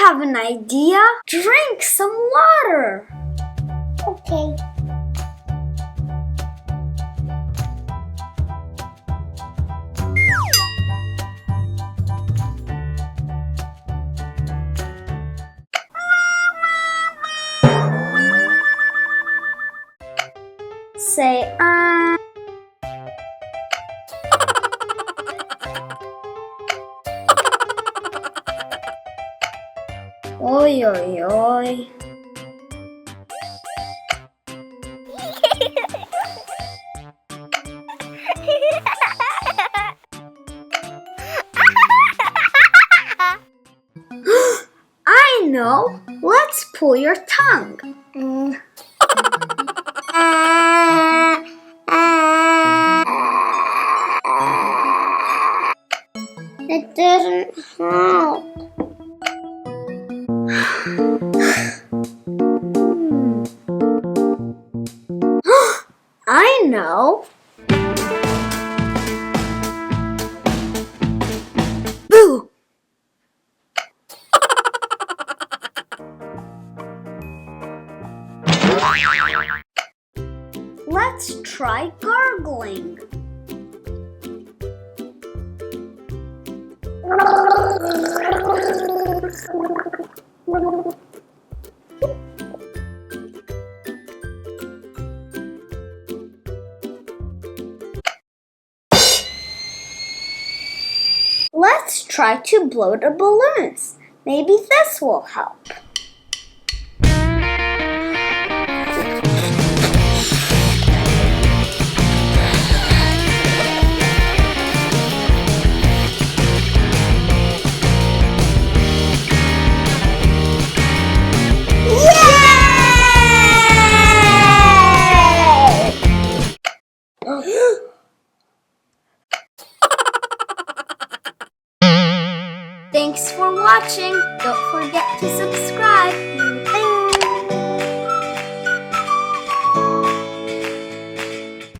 have an idea. Drink some water. Okay. Say, Oi, oi, oi. I know. Let's pull your tongue. It didn't help. I know. Boo! Let's try gargling. Let's try to blow the balloons. Maybe this will help. Thanks for watching. Don't forget to subscribe.